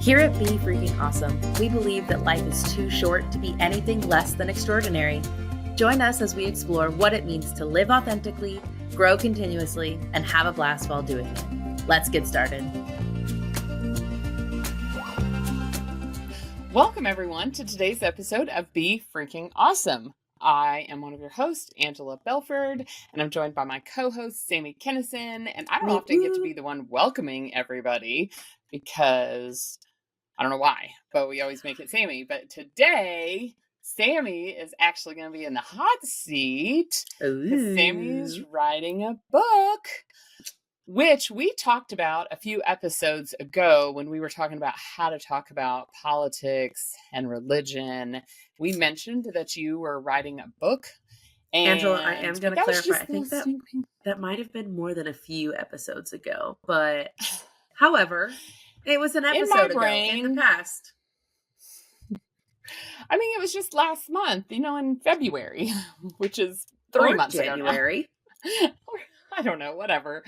Here at Be Freaking Awesome, we believe that life is too short to be anything less than extraordinary. Join us as we explore what it means to live authentically, grow continuously, and have a blast while doing it. Let's get started. Welcome, everyone, to today's episode of Be Freaking Awesome. I am one of your hosts, Angela Belford, and I'm joined by my co-host, Sami, and I don't often get to be the one welcoming everybody because I don't know why, but we always make it Sami. But today, Sami is actually going to be in the hot seat because Sami's writing a book, which we talked about a few episodes ago when we were talking about how to talk about politics and religion. We mentioned that you were writing a book. Angela, I am going to clarify. I think that might have been more than a few episodes ago, but however, it was an episode ago in the past. I mean, it was just last month, in February, which is 3 months January. ago now. I don't know, whatever.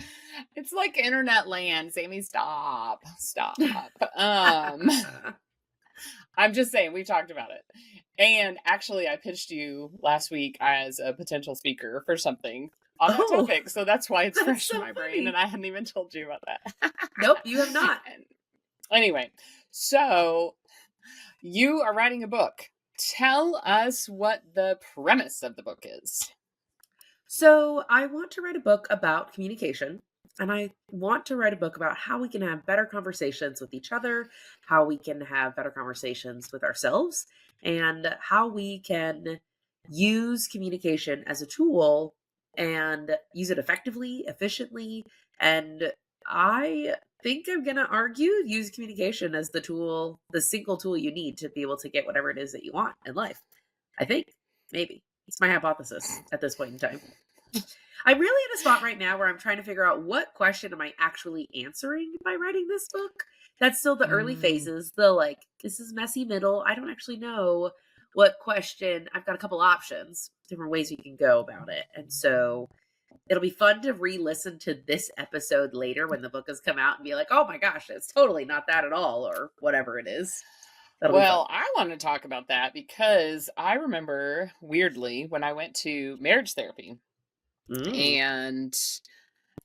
It's like internet land. Sami, stop. I'm just saying, we talked about it. And actually, I pitched you last week as a potential speaker for something on that topic. So that's why it's fresh in my brain. And I hadn't even told you about that. Nope, you have not. Anyway, so you are writing a book. Tell us what the premise of the book is. So I want to write a book about communication, and I want to write a book about how we can have better conversations with each other, how we can have better conversations with ourselves, and how we can use communication as a tool and use it effectively, efficiently. And I think I'm going to argue use communication as the tool, the single tool you need to be able to get whatever it is that you want in life. I think, maybe. It's my hypothesis at this point in time. I'm really in a spot right now where I'm trying to figure out what question am I actually answering by writing this book. That's still the early phases, this is messy middle. I don't actually know what question. I've got a couple options, different ways we can go about it. And so it'll be fun to re-listen to this episode later when the book has come out and be like, oh my gosh, it's totally not that at all, or whatever it is. Well, I want to talk about that because I remember weirdly when I went to marriage therapy and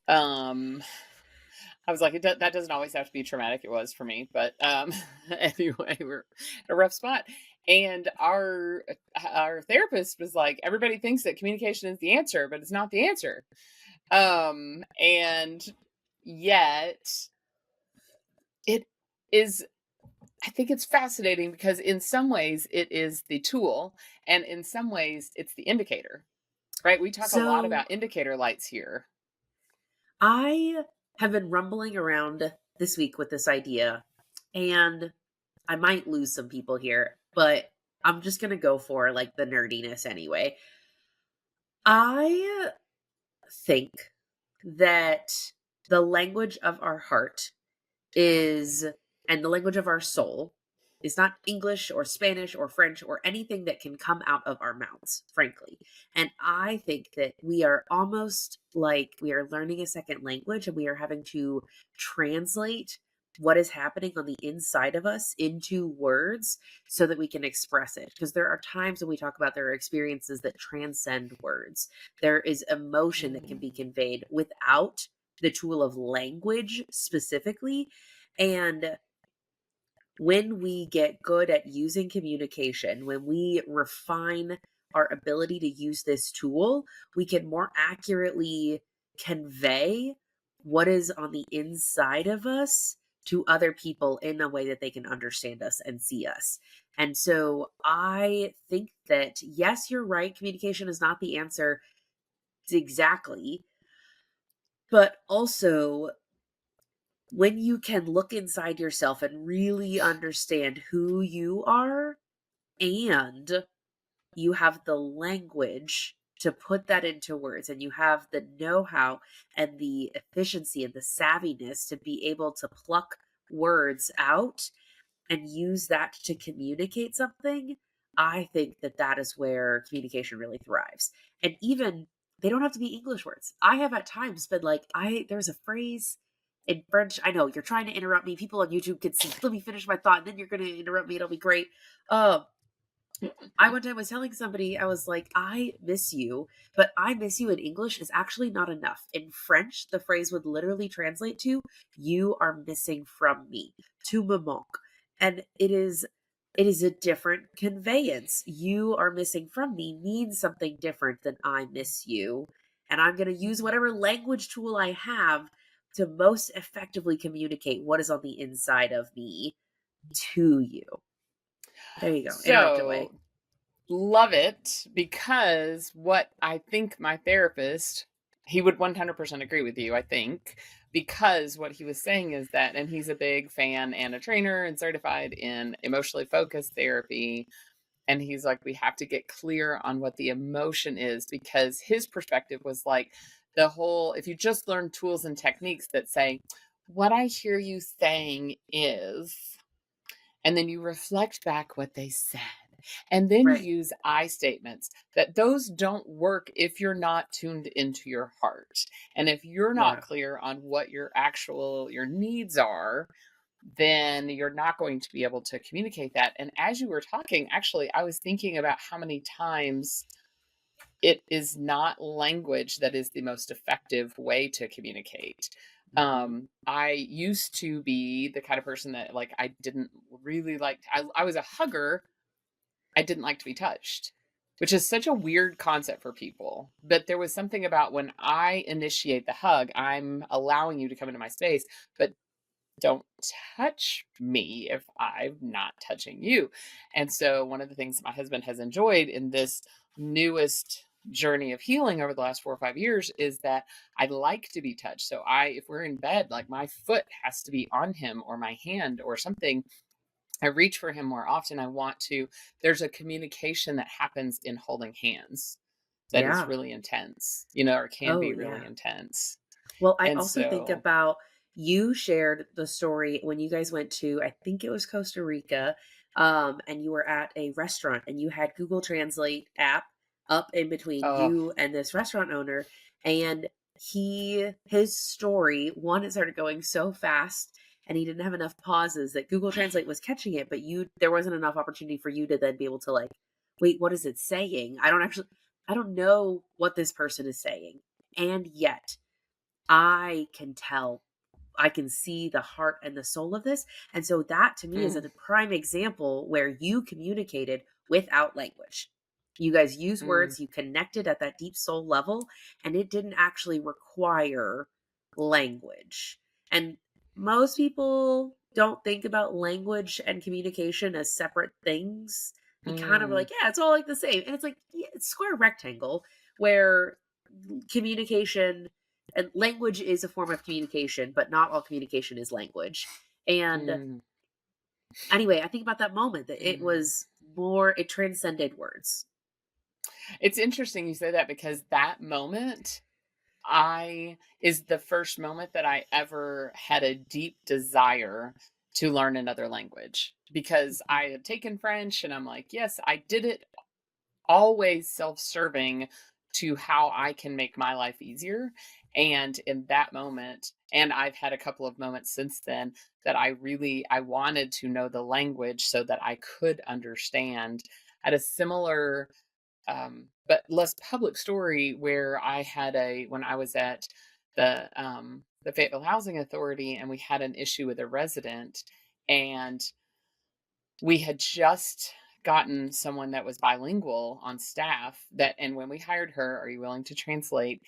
I was like, that doesn't always have to be traumatic. It was for me, but anyway, we're in a rough spot. And our therapist was like, everybody thinks that communication is the answer, but it's not the answer. And yet it is. I think it's fascinating because in some ways it is the tool and in some ways it's the indicator, right? We talk a lot about indicator lights here. I have been rumbling around this week with this idea, and I might lose some people here, but I'm just going to go for the nerdiness anyway. I think that the language of our heart and the language of our soul is not English or Spanish or French or anything that can come out of our mouths, frankly. And I think that we are almost like we are learning a second language and we are having to translate what is happening on the inside of us into words so that we can express it. Because there are times when we talk about there are experiences that transcend words. There is emotion that can be conveyed without the tool of language specifically. And when we get good at using communication, when we refine our ability to use this tool, we can more accurately convey what is on the inside of us to other people in a way that they can understand us and see us. And so I think that, yes, you're right. Communication is not the answer exactly, but also when you can look inside yourself and really understand who you are, and you have the language to put that into words, and you have the know-how and the efficiency and the savviness to be able to pluck words out and use that to communicate something, I think that that is where communication really thrives. And even, they don't have to be English words. I have at times been like, there's a phrase in French, I know you're trying to interrupt me. People on YouTube can see. Let me finish my thought, and then you're going to interrupt me. It'll be great. Um, I one time was telling somebody, I was like, I miss you, but I miss you in English is actually not enough. In French, the phrase would literally translate to, you are missing from me, to me manque. And it is a different conveyance. You are missing from me means something different than I miss you. And I'm going to use whatever language tool I have to most effectively communicate what is on the inside of me to you. There you go. Interrupt away. So, love it, because what I think my therapist, he would 100% agree with you, I think, because what he was saying is that, and he's a big fan and a trainer and certified in emotionally focused therapy. And he's like, we have to get clear on what the emotion is, because his perspective was like, the whole, if you just learn tools and techniques that say, what I hear you saying is, and then you reflect back what they said, and then Right. use I statements, that those don't work if you're not tuned into your heart. And if you're not Yeah. clear on what your needs are, then you're not going to be able to communicate that. And as you were talking, actually, I was thinking about how many times it is not language that is the most effective way to communicate. Mhm. I used to be the kind of person that, like, I didn't really like, I was a hugger. I didn't like to be touched, which is such a weird concept for people. But there was something about, when I initiate the hug, I'm allowing you to come into my space, but don't touch me if I'm not touching you. And so, one of the things my husband has enjoyed in this newest journey of healing over the last 4 or 5 years is that I like to be touched. So, if we're in bed, like, my foot has to be on him, or my hand or something. I reach for him more often. There's a communication that happens in holding hands that is Yeah. really intense, or can Oh, be really yeah. intense. Well, I And also think so, about you shared the story when you guys went to, I think it was Costa Rica, and you were at a restaurant and you had Google Translate app up in between oh, you and this restaurant owner. And his story, one, it started going so fast and he didn't have enough pauses that Google Translate was catching it, but there wasn't enough opportunity for you to then be able to like, wait, what is it saying? I don't know what this person is saying. And yet, I can tell, I can see the heart and the soul of this. And so that to me is mm, a prime example where you communicated without language. You guys use mm, words, you connected at that deep soul level, and it didn't actually require language. And most people don't think about language and communication as separate things. We kind of are mm, like, yeah, it's all like the same. And it's like, yeah, it's square rectangle where communication and language is a form of communication, but not all communication is language. And mm, anyway, I think about that moment that mm. it transcended words. It's interesting you say that, because that moment I is the first moment that I ever had a deep desire to learn another language, because Mhm. I had taken French and I'm like, yes, I did it, always self-serving to how I can make my life easier. And in that moment, and I've had a couple of moments since then, that I wanted to know the language so that I could understand. At a similar, but less public story, where when I was at the Fayetteville Housing Authority, and we had an issue with a resident, and we had just gotten someone that was bilingual on staff, and when we hired her, are you willing to translate?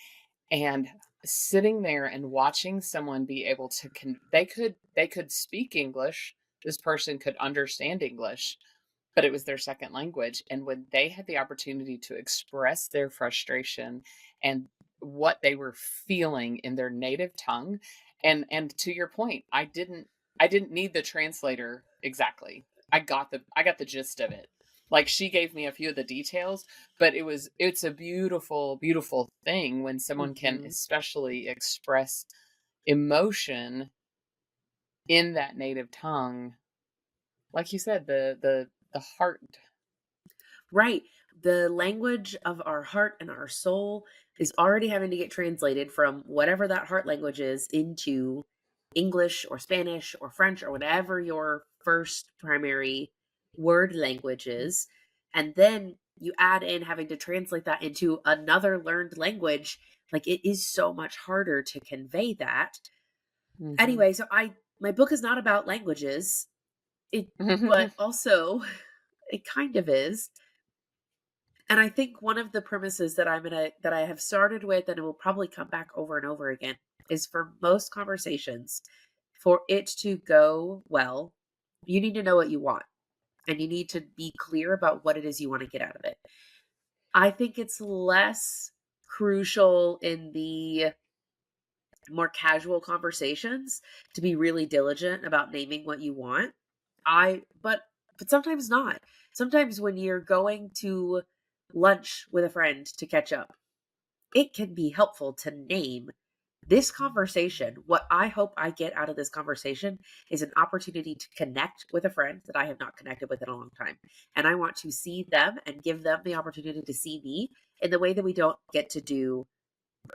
And sitting there and watching someone be able to they could speak English. This person could understand English, but it was their second language. And when they had the opportunity to express their frustration and what they were feeling in their native tongue, and to your point, I didn't need the translator exactly. I got the gist of it. Like, she gave me a few of the details, but it's a beautiful, beautiful thing when someone can Mhm. especially express emotion in that native tongue. Like you said, the heart. Right. The language of our heart and our soul is already having to get translated from whatever that heart language is into English or Spanish or French or whatever your first primary word language is. And then you add in having to translate that into another learned language. Like, it is so much harder to convey that. Mhm. Anyway, so my book is not about languages. It but also it kind of is. And I think one of the premises that that I have started with and it will probably come back over and over again is for most conversations, for it to go well, you need to know what you want and you need to be clear about what it is you want to get out of it. I think it's less crucial in the more casual conversations to be really diligent about naming what you want. I but sometimes not. Sometimes when you're going to lunch with a friend to catch up, it can be helpful to name this conversation. What I hope I get out of this conversation is an opportunity to connect with a friend that I have not connected with in a long time. And I want to see them and give them the opportunity to see me in the way that we don't get to do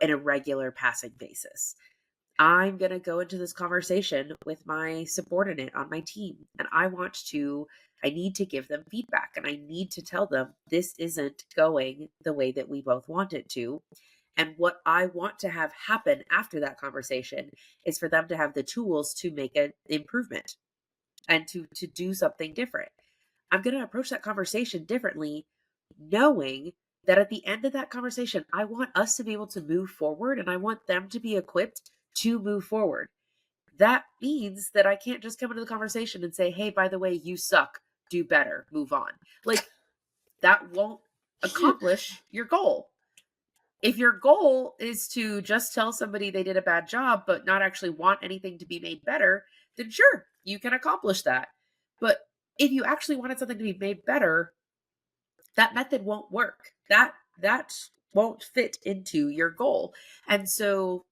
in a regular passing basis. I'm going to go into this conversation with my subordinate on my team. And I need to give them feedback and I need to tell them this isn't going the way that we both want it to. And what I want to have happen after that conversation is for them to have the tools to make an improvement and to do something different. I'm going to approach that conversation differently, knowing that at the end of that conversation, I want us to be able to move forward and I want them to be equipped to move forward. That means that I can't just come into the conversation and say, hey, by the way, you suck, do better, move on. Like, that won't accomplish your goal. If your goal is to just tell somebody they did a bad job, but not actually want anything to be made better, then sure, you can accomplish that. But if you actually wanted something to be made better, that method won't work. That won't fit into your goal. And so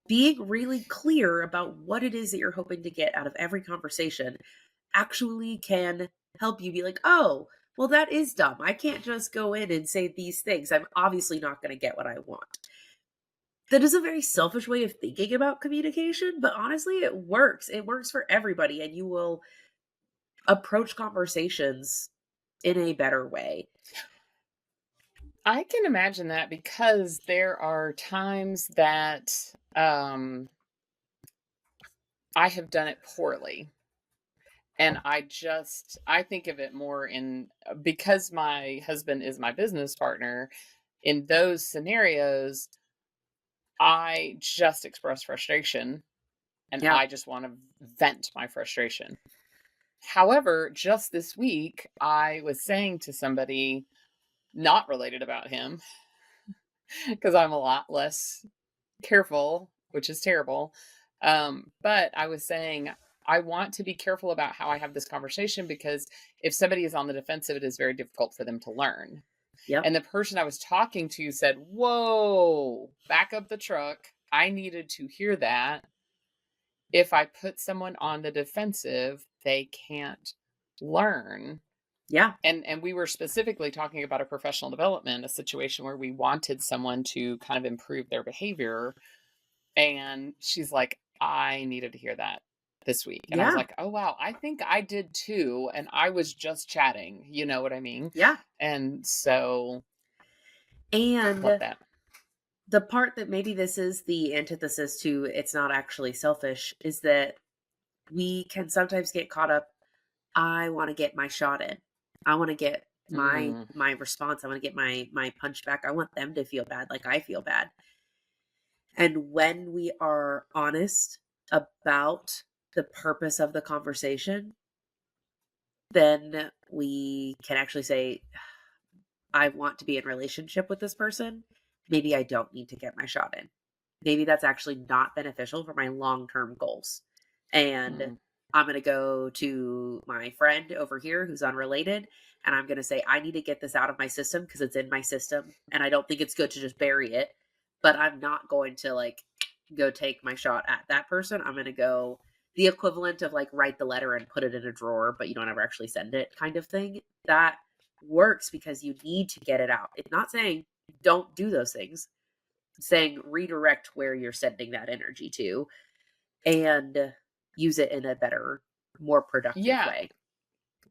being really clear about what it is that you're hoping to get out of every conversation actually can help you be like, oh, well, that is dumb. I can't just go in and say these things. I'm obviously not going to get what I want. That is a very selfish way of thinking about communication, but honestly, it works. It works for everybody, and you will approach conversations in a better way. I can imagine that because there are times that I have done it poorly. And I think of it more in because my husband is my business partner, in those scenarios, I just express frustration and Yeah. I just want to vent my frustration. However, just this week, I was saying to somebody not related about him, because I'm a lot less careful, which is terrible. But I was saying, I want to be careful about how I have this conversation because if somebody is on the defensive, it is very difficult for them to learn. Yep. And the person I was talking to said, whoa, back up the truck. I needed to hear that. If I put someone on the defensive, they can't learn. Yeah. And we were specifically talking about a professional development, a situation where we wanted someone to kind of improve their behavior. And she's like, I needed to hear that this week. And I was Yeah. like, oh, wow, I think I did too. And I was just chatting. You know what I mean? Yeah. And so, love And that. the part that maybe this is the antithesis to it's not actually selfish is that we can sometimes get caught up. I want to get my shot in. I want to get Mm, my response. I want to get my punch back. I want them to feel bad like I feel bad. And when we are honest about the purpose of the conversation, then we can actually say, I want to be in relationship with this person. Maybe I don't need to get my shot in. Maybe that's actually not beneficial for my long-term goals. And mm, I'm going to go to my friend over here who's unrelated and I'm going to say, I need to get this out of my system because it's in my system. And I don't think it's good to just bury it. But I'm not going to like go take my shot at that person. I'm going to go the equivalent of like write the letter and put it in a drawer, but you don't ever actually send it kind of thing. That works because you need to get it out. It's not saying don't do those things. It's saying redirect where you're sending that energy to. and use it in a better, more productive Yeah. way.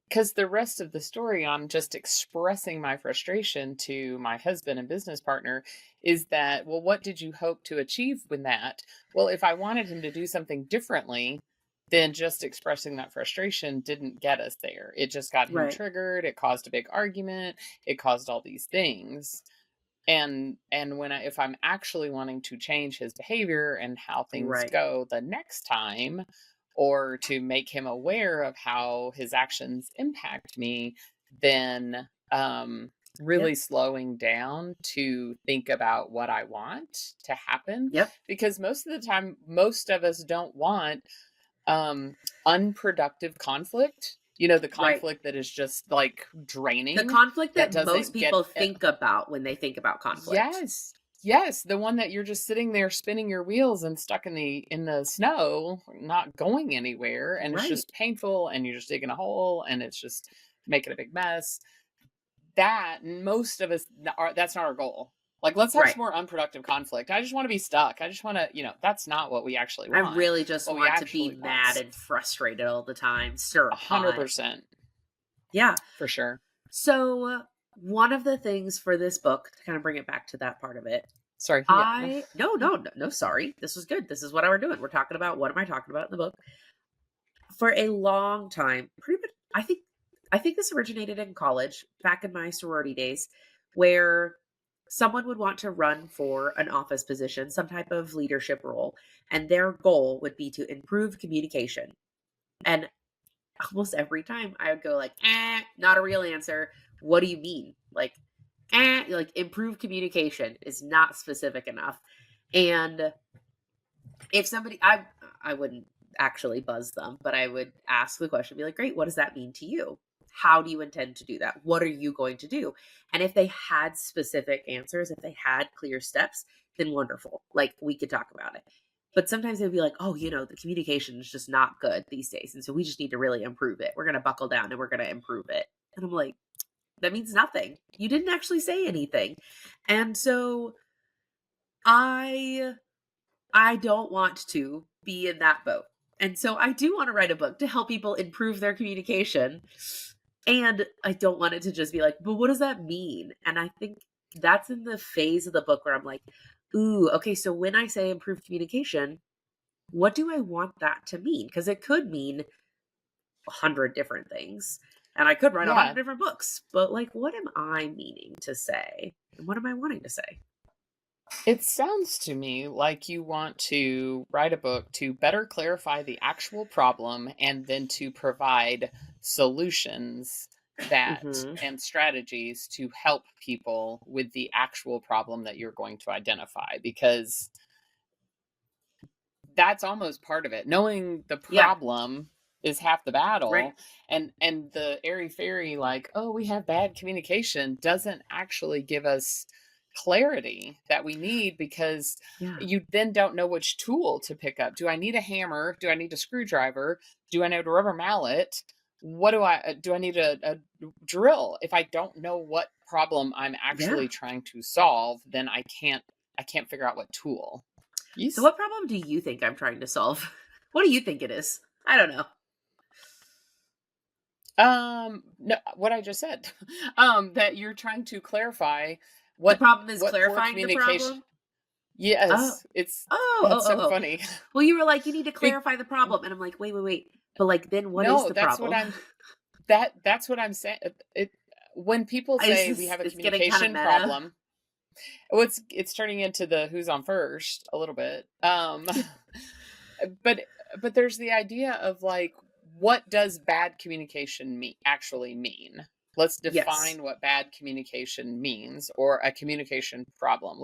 Because the rest of the story on just expressing my frustration to my husband and business partner is that, well, what did you hope to achieve with that? Well, if I wanted him to do something differently, then just expressing that frustration didn't get us there. It just got him Right. triggered. It caused a big argument. It caused all these things. And when if I'm actually wanting to change his behavior and how things Right. go the next time, or to make him aware of how his actions impact me, then Yeah. really slowing down to think about what I want to happen, Yep. because most of the time most of us don't want um unproductive conflict, the Right. conflict that is just like The draining, conflict that that most doesn't get people think about when they think about conflict. Yes. Yes, the one that you're just sitting there spinning your wheels and stuck in the snow, not going anywhere, and it's Right. just painful, and you're just digging a hole, and it's just making a big mess. That most of us are that's not our goal. Like, let's have Right. some more unproductive conflict. I just want to be stuck. I just want to, that's not what we actually I want. really just What we want to be actually want mad and frustrated all the time, stir a pot. 100% Yeah. for sure. So, one of the things for this book, to kind of bring it back to that part of it, Sorry. Yeah. I no, no, no, no, sorry. This was good. This is what we're doing. We're talking about what am I talking about in the book? For a long time, pretty much I think this originated in college, back in my sorority days, where someone would want to run for an office position, some type of leadership role, and their goal would be to improve communication. And almost every time I would go like, not a real answer. What do you mean? Like improve communication is not specific enough. And if somebody I wouldn't actually buzz them, but I would ask the question, be like, great, what does that mean to you? How do you intend to do that? What are you going to do? And if they had specific answers, if they had clear steps, then wonderful. Like we could talk about it. But sometimes they'd be like, oh, the communication is just not good these days. And so we just need to really improve it. We're going to buckle down and we're going to improve it. And I'm like, that means nothing. You didn't actually say anything. And so I I don't want to be in that boat. And so I do want to write a book to help people improve their communication. And I don't want it to just be like, but what does that mean? And I think that's in the phase of the book where I'm like, ooh, okay, so when I say improve communication, what do I want that to mean? Because it could mean 100 different things. And I could write 100 Yeah. different books. But like, what am I meaning to say? And what am I wanting to say? It sounds to me like you want to write a book to better clarify the actual problem and then to provide solutions that Hmm. and strategies to help people with the actual problem that you're going to identify, because that's almost part of it. Knowing the Yeah, problem is half the right. battle, and the airy fairy, like, oh, we have bad communication, doesn't actually give us clarity that we need, because Yeah. you then don't know which tool to pick up. Do I need a hammer? Do I need a screwdriver? Do I need a rubber mallet? What do I need a drill? If I don't know what problem I'm Yeah. actually trying to solve, then I can't figure out what tool. So Yes. what problem do you think I'm trying to solve? What do you think it is? I don't know. No, what I just said. That you're trying to clarify The what problem is what poor clarifying the communication. problem? Oh. Yes, that's so Oh. funny. Well, you were like, "You need to Be- clarify the problem." And I'm like, "Wait, wait, wait." But like, then what is no, the problem? that's what I'm saying. It When people say we have a It's getting kind of communication meta. problem, well, it's turning into the who's on first a little bit. But there's the idea of like, what does bad communication actually mean? Let's Yes. define what bad communication means, or a communication problem.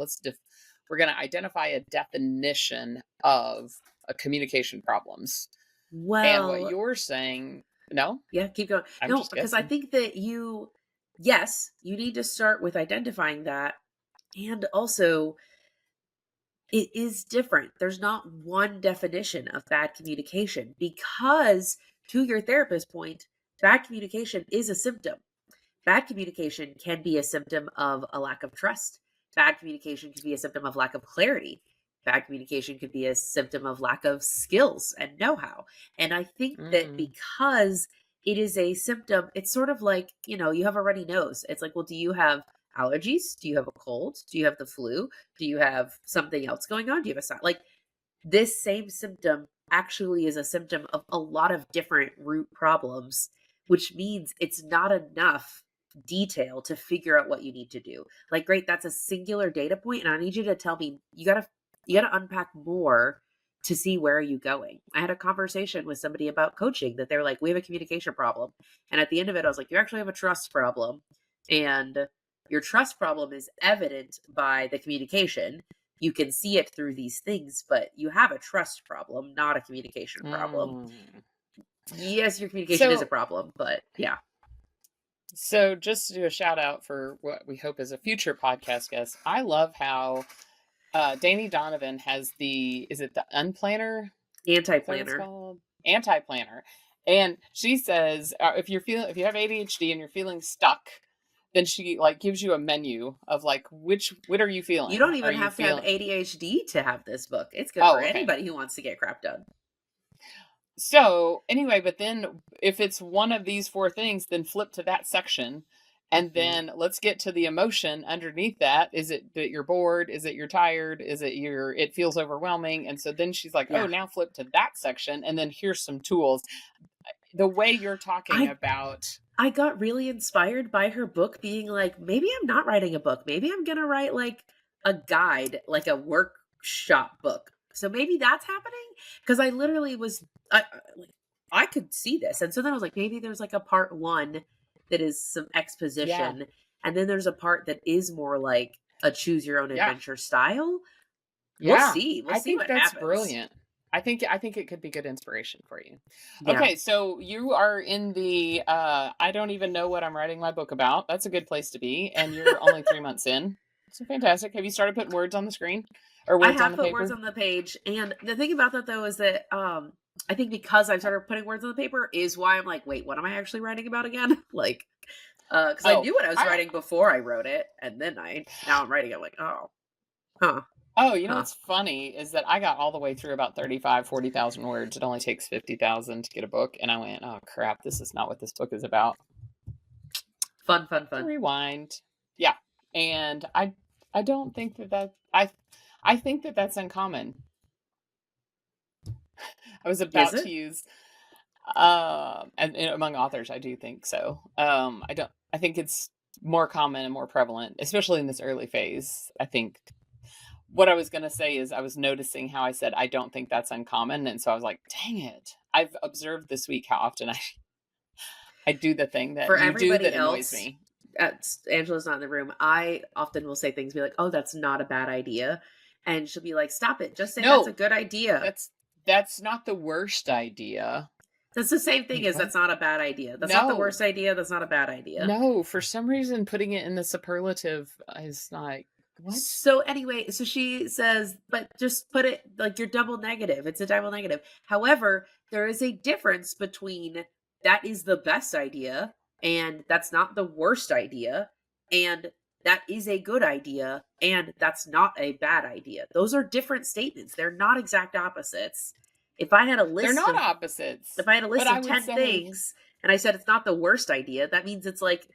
We're going to identify a definition of a communication problems. And what Well, you're saying, no, yeah, keep going. I'm No, just because I guessing. think that yes, you need to start with identifying that. And also, it is different. There's not one definition of bad communication because, to your therapist point, bad communication is a symptom. Bad communication can be a symptom of a lack of trust. Bad communication can be a symptom of lack of clarity. bad communication could be a symptom of lack of skills and know-how. And I think that Mm. because it is a symptom, it's sort of like, you have a runny nose. It's like, well, do you have allergies? Do you have a cold? Do you have the flu? Do you have something else going on? Do you have a like this same symptom actually is a symptom of a lot of different root problems, which means it's not enough detail to figure out what you need to do. Like, great, that's a singular data point, and I need you to tell me you gotta unpack more to see where are you going. I had a conversation with somebody about coaching that they're like, we have a communication problem. And at the end of it, I was like, you actually have a trust problem. And your trust problem is evident by the communication. You can see it through these things, but you have a trust problem, not a communication problem. Mm. Yes, your communication is a problem, but yeah. So just to do a shout out for what we hope is a future podcast guest, I love how Danny Donovan has is it the Unplanner? Anti-planner. Called Anti-planner. And she says, if you have ADHD and you're feeling stuck, then she like gives you a menu of like, what are you feeling? You don't even have to have ADHD to have this book. It's good for anybody who wants to get crap done. So anyway, but then if it's one of these 4 things, then flip to that section. And then let's get to the emotion underneath that. Is it that you're bored? Is it you're tired? Is it it feels overwhelming? And so then she's like, oh, now flip to that section. And then here's some tools. The way you're talking about. I got really inspired by her book being like, maybe I'm not writing a book. Maybe I'm going to write like a guide, like a workshop book. So maybe that's happening. Because I literally I could see this. And so then I was like, maybe there's like a part 1 that is some exposition. Yeah. And then there's a part that is more like a choose your own adventure style. We'll see. We'll see what happens. Brilliant. I think it could be good inspiration for you. Yeah. Okay, so you are in the I don't even know what I'm writing my book about. That's a good place to be. And you're only 3 months in. So fantastic. Have you started putting words on the screen? Or words on the paper? I have put words on the page. And the thing about that though is that I think because I've started putting words on the paper is why I'm like, wait, what am I actually writing about again? Like, because I knew what I was writing before I wrote it, and then now I'm writing it like, oh, huh. Oh, you know what's funny is that I got all the way through about 40,000 words. It only takes 50,000 to get a book, and I went, oh crap, this is not what this book is about. Fun. Rewind. Yeah, and I don't think that I think that that's uncommon. I was about to use, and among authors, I do think so. I think it's more common and more prevalent, especially in this early phase. I think what I was going to say is I was noticing how I said, I don't think that's uncommon. And so I was like, dang it. I've observed this week how often I do the thing that for you everybody do that else, annoys me. Angela's not in the room. I often will say things, be like, oh, that's not a bad idea. And she'll be like, stop it. Just say that's a good idea. That's not the worst idea. That's the same thing as that's not a bad idea. That's not the worst idea. That's not a bad idea. No, for some reason, putting it in the superlative is not. What? So anyway, so she says, but just put it like you're double negative. It's a double negative. However, there is a difference between that is the best idea and that's not the worst idea. And that is a good idea and that's not a bad idea. Those are different statements. They're not exact opposites. If I had a list, they're not opposites. If I had a list of 10 things and I said it's not the worst idea, that means it's like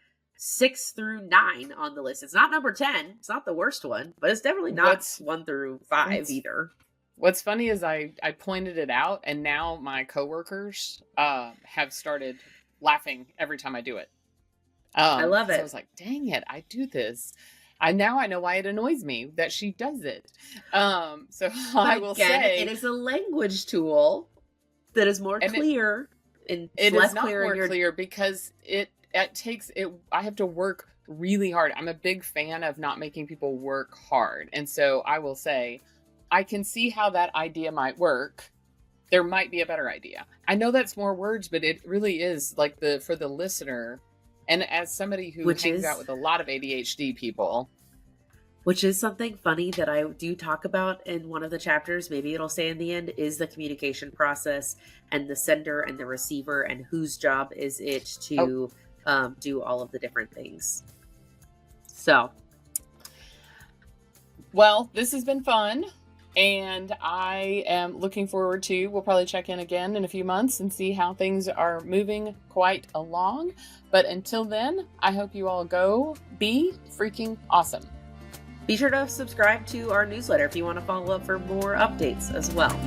6 through 9 on the list. It's not number 10. It's not the worst one, but it's definitely not 1 through 5 either. What's funny is I pointed it out, and now my coworkers have started laughing every time I do it. I love it. So I was like, dang it, I do this. Now I know why it annoys me that she does it. So I will say it is a language tool that is more clear and it less is not clear more clear because it takes it. I have to work really hard. I'm a big fan of not making people work hard. And so I will say, I can see how that idea might work. There might be a better idea. I know that's more words, but it really is like for the listener. And as somebody who hangs out with a lot of ADHD people. Which is something funny that I do talk about in one of the chapters, maybe it'll say in the end, is the communication process and the sender and the receiver and whose job is it to do all of the different things. So. Well, this has been fun. And I am looking forward to, we'll probably check in again in a few months and see how things are moving quite along. But until then, I hope you all go be freaking awesome. Be sure to subscribe to our newsletter if you want to follow up for more updates as well.